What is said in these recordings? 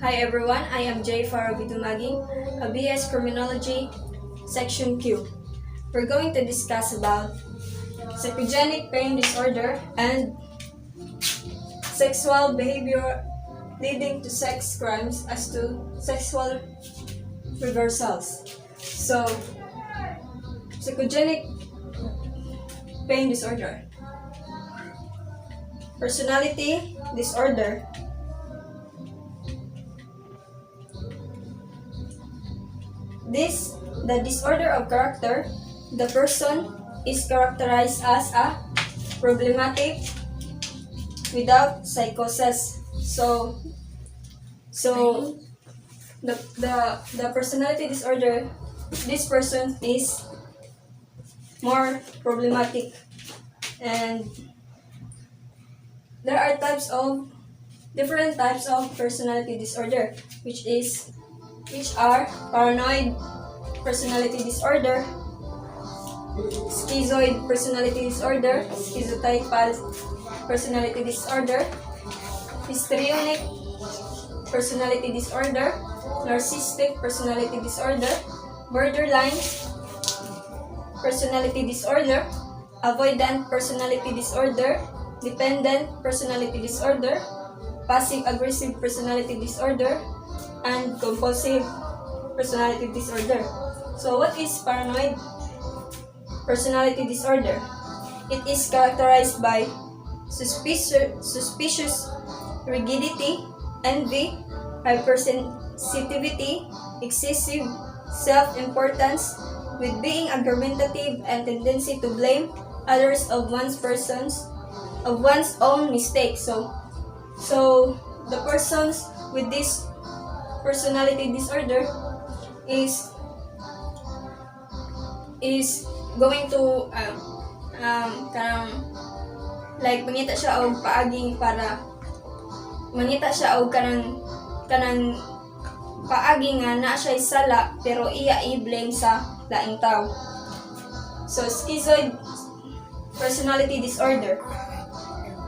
Hi everyone, I am Jay Farabidumaging, a BS Criminology, Section Q. We're going to discuss about psychogenic pain disorder and sexual behavior leading to sex crimes as to sexual reversals. So, psychogenic pain disorder. Personality disorder. The disorder of character, the person is characterized as a problematic without psychosis. So the personality disorder, this person is more problematic, and there are different types of personality disorder, which are paranoid personality disorder, schizoid personality disorder, schizotypal personality disorder, histrionic personality disorder, narcissistic personality disorder, borderline personality disorder, avoidant personality disorder, dependent personality disorder, passive-aggressive personality disorder, and compulsive personality disorder. So what is paranoid personality disorder? It is characterized by suspicious rigidity, envy, hypersensitivity, excessive self-importance, with being argumentative and tendency to blame others of one's own mistakes. So the persons with this personality disorder is going to like mangita siya og paaging para mangita siya og kanang paaging nga na siya sala pero iya i-blame sa laing tao. So schizoid personality disorder,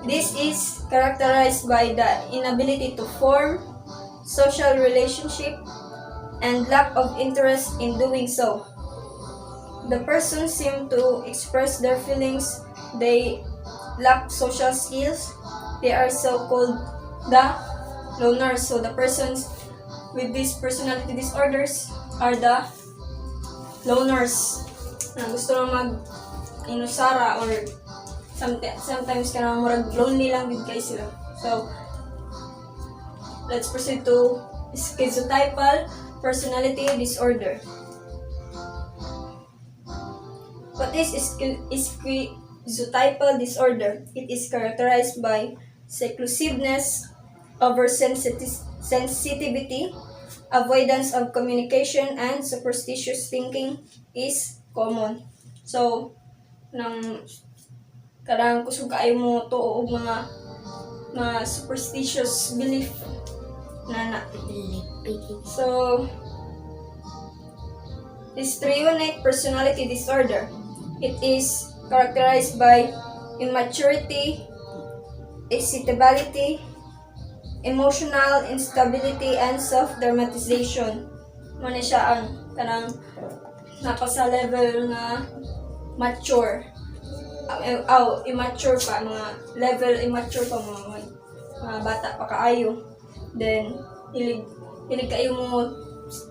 this is characterized by the inability to form social relationship and lack of interest in doing so. The persons seem to express their feelings, they lack social skills, they are so-called the loners. So the persons with these personality disorders are the loners, na gusto lang mag-inusara or sometimes ka na murag lonely lang din kayo sila. So let's proceed to schizotypal personality disorder. What is schizotypal disorder? It is characterized by seclusiveness, oversensitivity, avoidance of communication, and superstitious thinking is common. So, kadang kusog kaayo mo tuo og mga superstitious belief na. So, histrionic personality disorder. It is characterized by immaturity, excitability, emotional instability, and self-dramatization. Muna siya ang kanang napasa level na mature. Immature pa, mga level immature pa, mga bata pa kaayo. Then, hilig kayo mo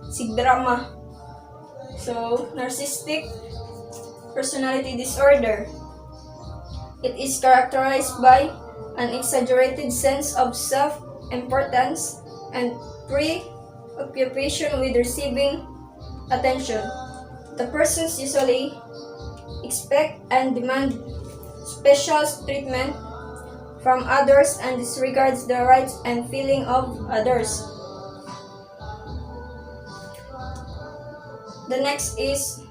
sigdrama. So, narcissistic personality disorder. It is characterized by an exaggerated sense of self-importance and preoccupation with receiving attention. The persons usually expect and demand special treatment from others and disregards the rights and feelings of others. The next is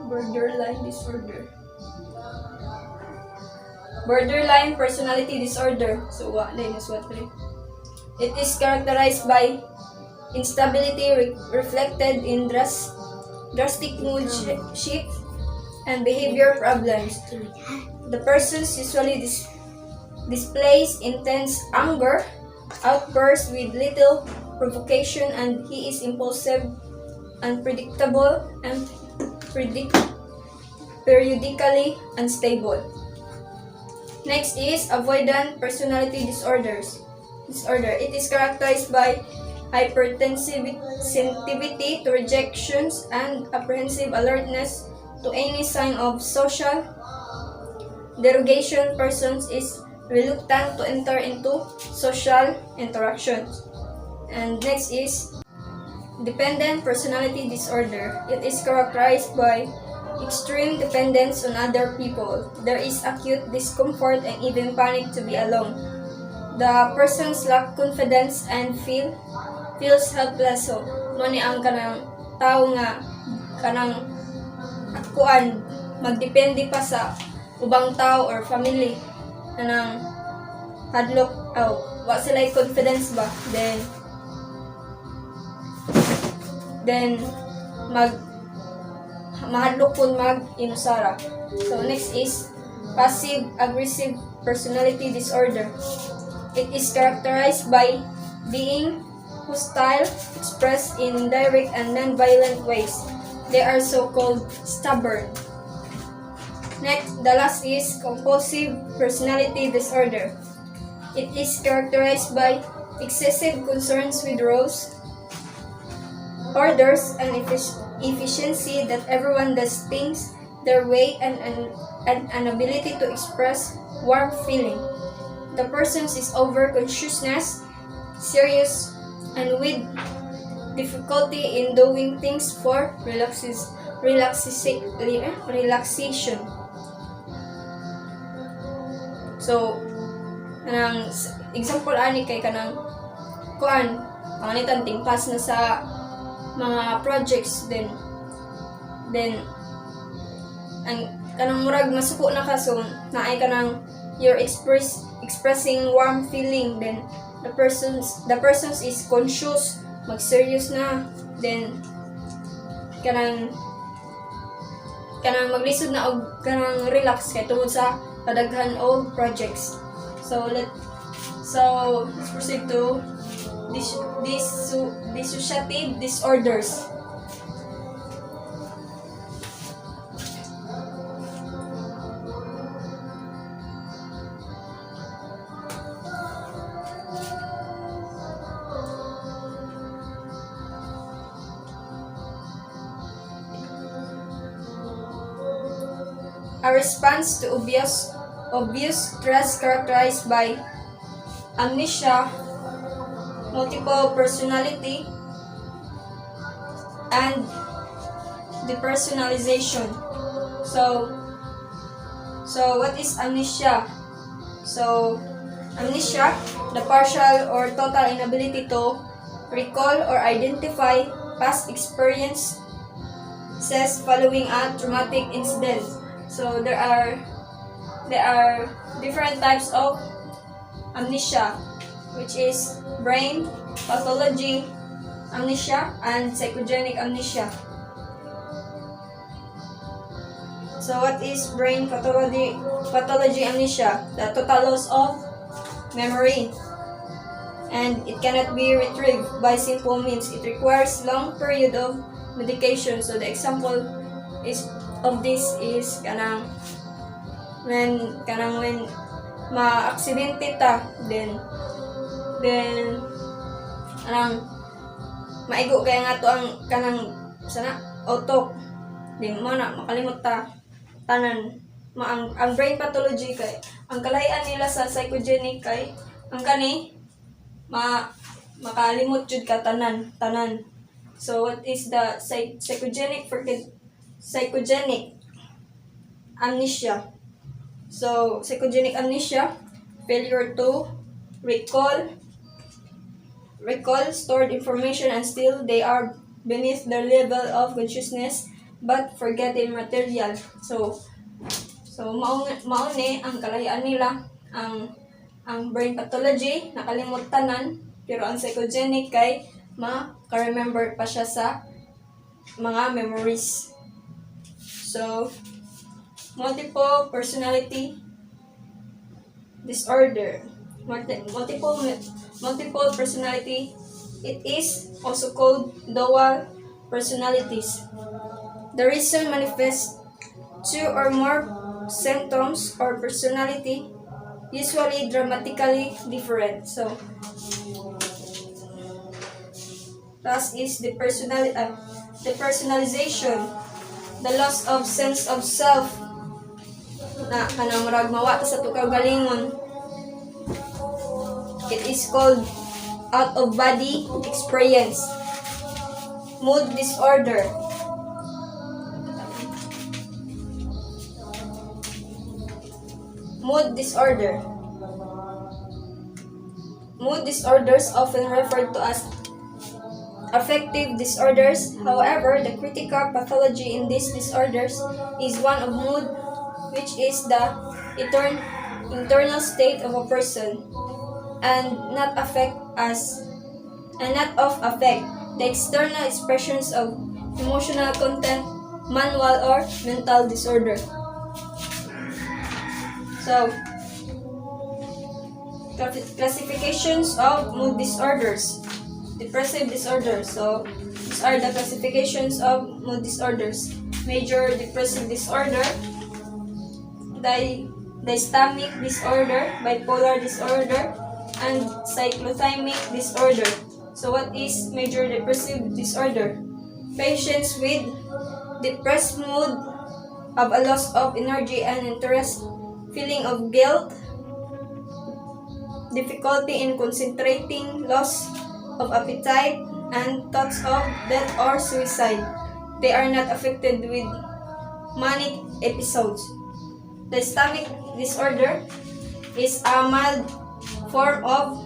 borderline disorder. Borderline personality disorder. So, it is characterized by instability reflected in drastic mood shifts and behavior problems. The persons usually displays intense anger, outbursts with little provocation, and he is impulsive, unpredictable, and periodically unstable. Next is avoidant personality disorders. It is characterized by hypersensitivity to rejections and apprehensive alertness to any sign of social derogation. Persons is reluctant to enter into social interactions. And next is dependent personality disorder. It is characterized by extreme dependence on other people. There is acute discomfort and even panic to be alone. The persons lack confidence and feels helpless. So, mani ang kanang tao nga kanang kuan magdepende pa sa ubang tao or family kanang hadlok wa sila confidence ba, then mahadlok pun mag-inusara. So next is passive aggressive personality disorder. It is characterized by being hostile, expressed in direct and non-violent ways. They are so-called stubborn. Next, the last is compulsive personality disorder. It is characterized by excessive concerns with rules, orders, and efficiency, that everyone does things their way, and an ability to express warm feeling. The person is over-consciousness, serious, and with difficulty in doing things for relaxation. So, kanang example ani kay kanang kuan panganitan tingpas na sa mga projects, then ang kanang murag masuko na ka, so naay kanang you're expressing warm feeling, then the persons is conscious, mag-serious na, then kanang maglisod na og kanang relax kay tungod sa kadaghan og projects. So let's proceed to dissociative disorders. A response to obvious stress characterized by amnesia, multiple personality, and depersonalization. So what is amnesia? So amnesia, the partial or total inability to recall or identify past experiences following a traumatic incident. So there are different types of amnesia, which is brain pathology amnesia and psychogenic amnesia. So what is brain pathology amnesia? The total loss of memory, and it cannot be retrieved by simple means. It requires long period of medication. So the example of this is when ma-aksidente ta, then maigo kaya nga to ang sana auto, di mo na makalimot ta tanan. Ang brain pathology kay ang kalayan nila sa psychogenic kay ang kani makalimot jud ka tanan. So what is the psychogenic amnesia? So psychogenic amnesia, failure to recall stored information, and still they are beneath their level of consciousness but forgetting material. So mauni ang kalayaan nila, ang brain pathology nakalimot tanan, pero ang psychogenic kay maka-remember pa siya sa mga memories. So multiple personality disorder, multiple personality. It is also called dual personalities. The reason manifests two or more symptoms or personality, usually dramatically different. So, thus is the personalization, the loss of sense of self, na kanang murag mawata sa tukaw galingon. It is called out of body experience. Mood disorder. Mood disorder. Mood disorders often referred to as affective disorders. However, the critical pathology in these disorders is one of mood, which is the internal state of a person, and not of affect the external expressions of emotional content, manual or mental disorder. So, classifications of mood disorders. Depressive disorder. So, these are the classifications of mood disorders. Major depressive disorder, dystamic disorder, bipolar disorder, and cyclothymic disorder. So, what is major depressive disorder? Patients with depressed mood have a loss of energy and interest, feeling of guilt, difficulty in concentrating, loss of appetite, and thoughts of death or suicide. They are not affected with manic episodes. Dystamic disorder is a mild form of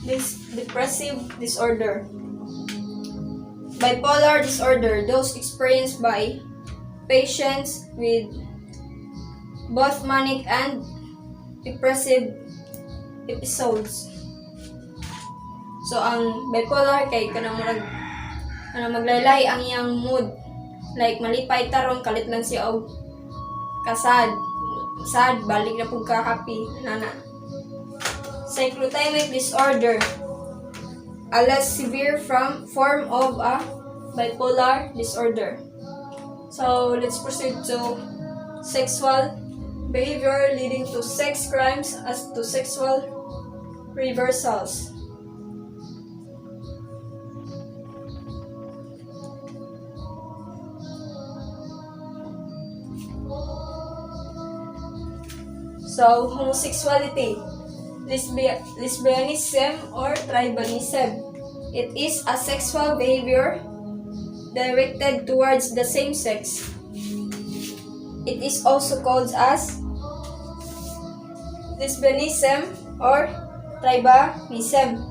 this depressive disorder. Bipolar disorder, those experienced by patients with both manic and depressive episodes. So, ang bipolar kay kanang maglaylay ang iyang mood. Like, malipay taron, kalit lang siya og kasad. Sad, balik na pug ka happy. Nana. Cyclothymic disorder, a less severe form of a bipolar disorder. So, let's proceed to sexual behavior leading to sex crimes as to sexual reversals. So, homosexuality, lesbianism or tribalism. It is a sexual behavior directed towards the same sex. It is also called as lesbianism or tribalism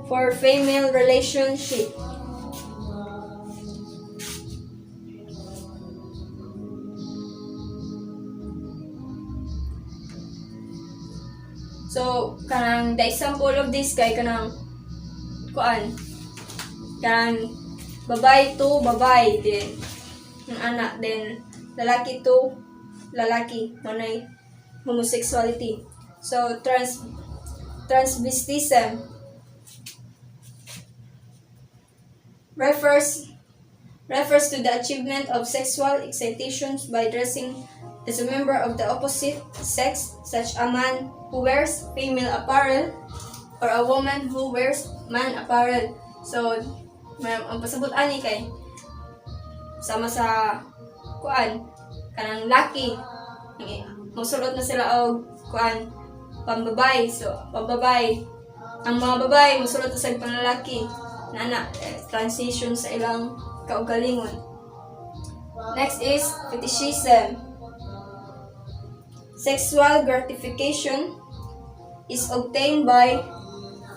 for female relationship. So, kanang the example of this kay kanang babae to babae, then ng anak, then lalaki to lalaki, manay homosexuality. So, transvestism refers to the achievement of sexual excitations by dressing as a member of the opposite sex, such a man who wears female apparel or a woman who wears man apparel. So, ang pasabot ani kay sama sa kanang laki, musulot na sila og pambabay. So, pambabay, ang mga babae musulot na sa panlalaki na transition sa ilang kaugalingon. Next is fetishism. Sexual gratification is obtained by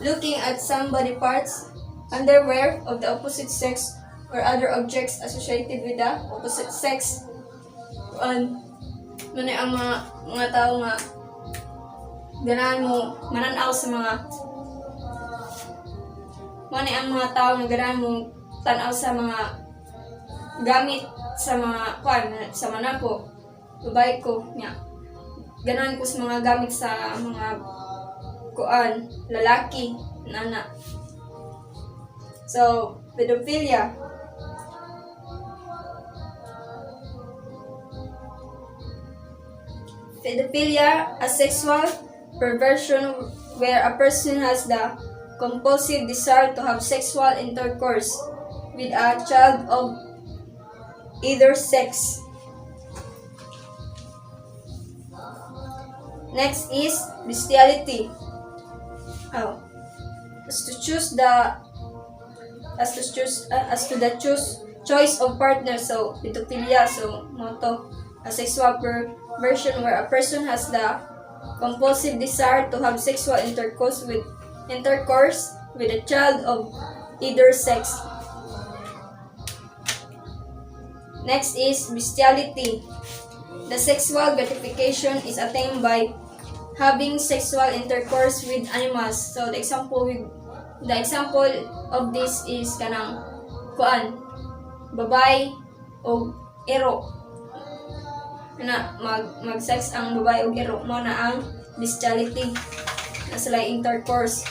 looking at some body parts, underwear of the opposite sex, or other objects associated with the opposite sex. Muna ang mga tao nga ganahan mo mananaw sa ang mga tao nga ganahan mo tanaw sa mga gamit sa mga sa manako, babae ko niya. ganahan ko sa mga gamit sa mga kuan lalaki nana. So pedophilia. Pedophilia, a sexual perversion where a person has the compulsive desire to have sexual intercourse with a child of either sex. Next is bestiality. As to the choice of partner. So pedophilia, so moto, a sexual perversion where a person has the compulsive desire to have sexual intercourse with a child of either sex. Next is bestiality. The sexual gratification is attained by having sexual intercourse with animals. So the example of this is kanang kuan babay o ero na mag-sex ang babae o ero mo na ang bestiality na sila intercourse.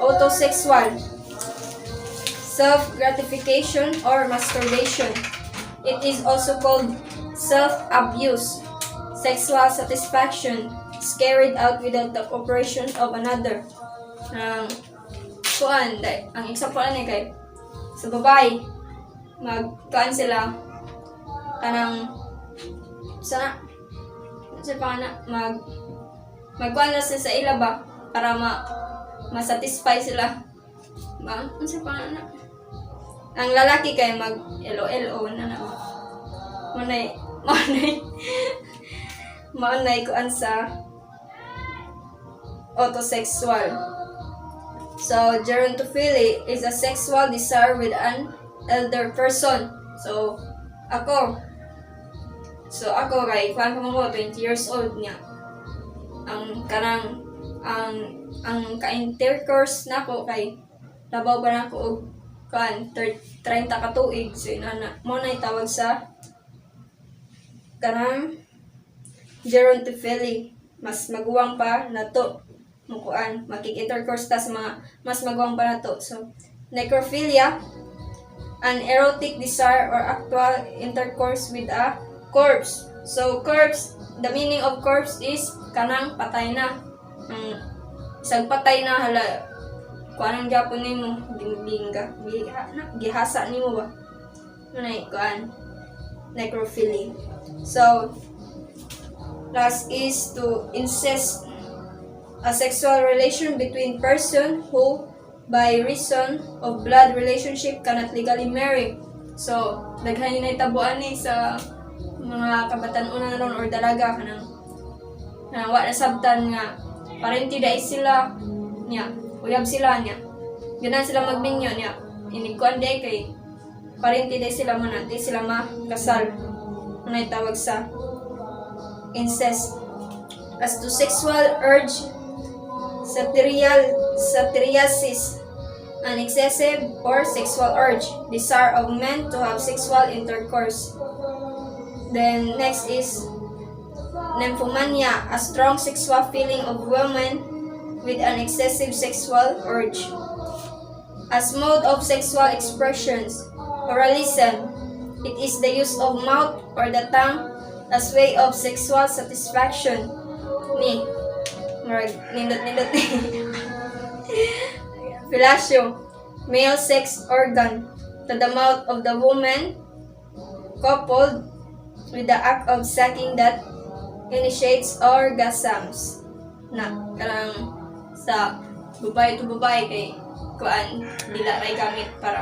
Autosexual, self-gratification or masturbation. It is also called self-abuse. Sexual satisfaction is carried out without the cooperation of another. Ang example ni kay sa babae magkaan sila kanang magkuhan na sa ila ba para ma-satisfy sila ba? Ang lalaki kay mag LOLO na maunay kuan sa autosexual. So gerontophilia is a sexual desire with an elder person. So ako kay kuan mo 20 years old niya. Ang ka-intercourse nako kay labaw ba nako og kuan 30 ka tuig. So inana mo na tawag sa kanang gerontophilia. Mas maguwang pa nato mo kuan makik-intercourse ta sa mga mas maguwang pa nato. So necrophilia, an erotic desire or actual intercourse with a corpse. So corpse, the meaning of corpse is kanang patay na. Isang patay na hala kuan ang gyapon nimo gihasa nimo ba? Manay kuan necrophilia. So last is to incest, a sexual relation between person who by reason of blood relationship cannot legally marry. So daghan na tabuan ni sa mga kabatan-unan ron or dalaga kanang wa na sabtan nga parenti dai sila niya uyab sila niya ganan sila magminyo niya inikuan day kay parenti dai sila man di sila makasal anay tawag sa incest. As to sexual urge, satyriasis, an excessive or sexual urge, desire of men to have sexual intercourse. Then next is nymphomania, a strong sexual feeling of women with an excessive sexual urge. As mode of sexual expressions, oralism, it is the use of mouth or the tongue as way of sexual satisfaction. Nindot Fellatio, male sex organ to the mouth of the woman, coupled with the act of sucking that initiates orgasms. Na karang sa babae to babae kay kuan dila ray gamit para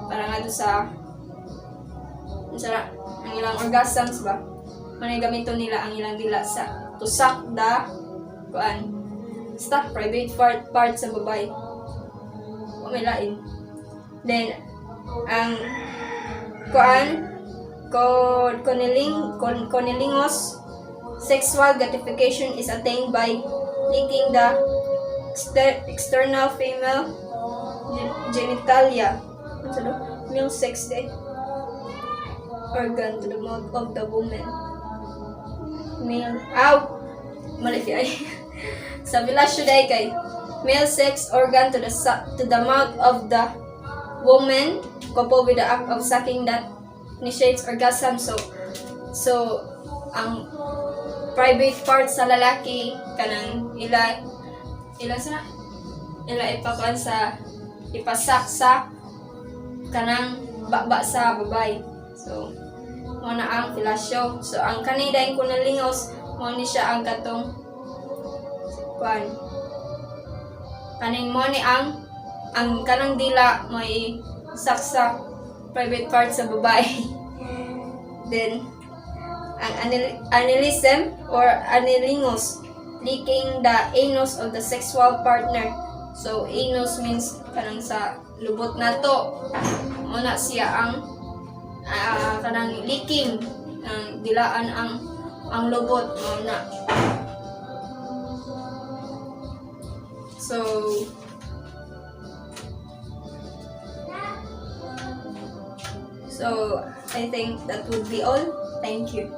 nga do sa ang ilang orgasms ba? Manay gamiton nila ang ilang dila sa to suck the kuan private part sa babae. O may lain. Then ang kuan cunnilingus sexual gratification is attained by linking the external female genitalia male sex organ to the mouth of the woman. male, mali ay. Sa fellatio day kay male sex organ to the mouth of the woman coupled with the act of sucking that initiates orgasm. So ang private part sa lalaki kanang ila ipakuan sa ipasak sa kanang baba sa babay. So mo na ang fellatio. So ang kanida yung kunalingos mo ni siya ang katong kuan kaning mo ni ang kanang dila may saksa private part sa babae. Then ang anilism or anilingos, licking the anus of the sexual partner. So anus means kanang sa lubot nato. Muna siya ang kanang licking ang dilaan ang lubot muna. So I think that would be all. Thank you.